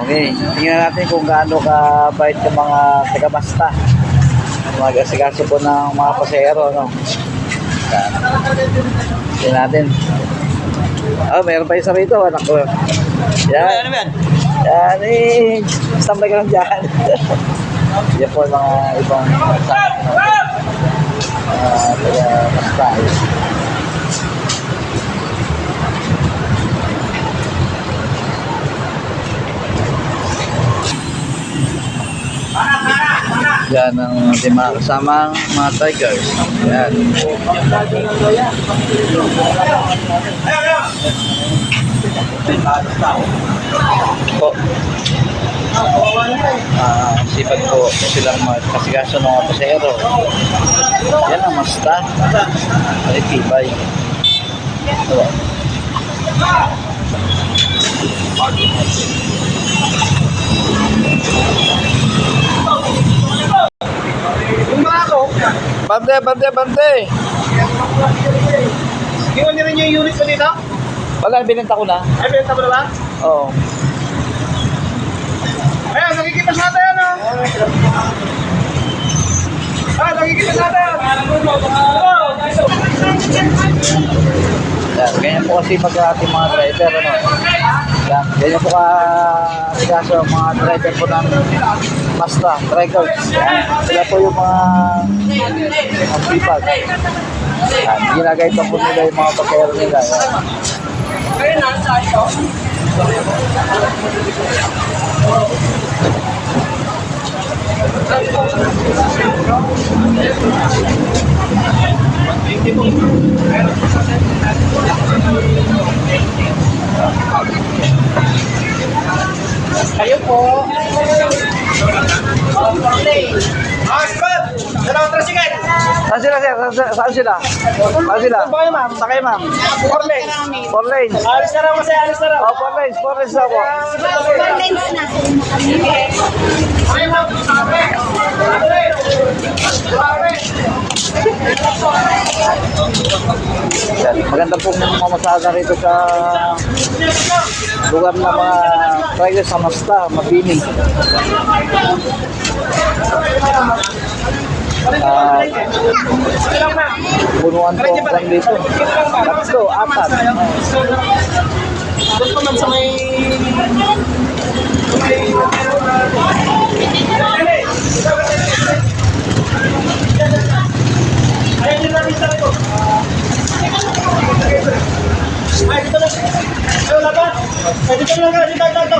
Okay, tingnan natin kung gaano kabait yung mga taga-basta. Mag-asikaso po ng mga pasahero, no? Yan. Tingnan natin. Oh, meron pa isa rito, anak ko. Yan. Ano ba yan? Yan, standby ka lang dyan. Yan po yung mga ibang taga-basta. Yan ang ating mga kasamang mga tigers. Yan. Po. Sipag po silang magkasikaso ng mga pasahero. Yan ang masta. Ay, tibay. Ito. Bante, bante, bante. Iwan niyo rin yung unit ko dito? Wala, binenta ko na. Ay, binenta mo na ba? Oo. Ayan, nakikita sa atin, ano? Nakikita sa atin. Yan, ganyan po kasi pag ating mga driver, ano? Yan, ganyan po kaso ang mga driver po ng Mazda, drivers. Yan, sila po yung mga sipag. Yan, ginagaita po nila yung mga pasahero nila. Yan. Kayo po. Aspen! Dalawang tricycle! Saan sila, sir? Saan sila? Saan sila? Sakay, ma'am. Sakay, ma'am. 4 lanes. 4 lanes. Alis na raw kasi, alis na raw. Oh, 4 lanes. 4 lanes ako. Ay, ma'am. Yan. Maganda pong mamasada rito sa lugar na mga trailer sa Mazda, Mabini. Punuan po ang kwan dito. Tatlo, apat. Doon pa man sa may... Ayan yung namin sa ito. Ay, dito lang. Ay, wala ba? Ay, dito lang ka. Dito.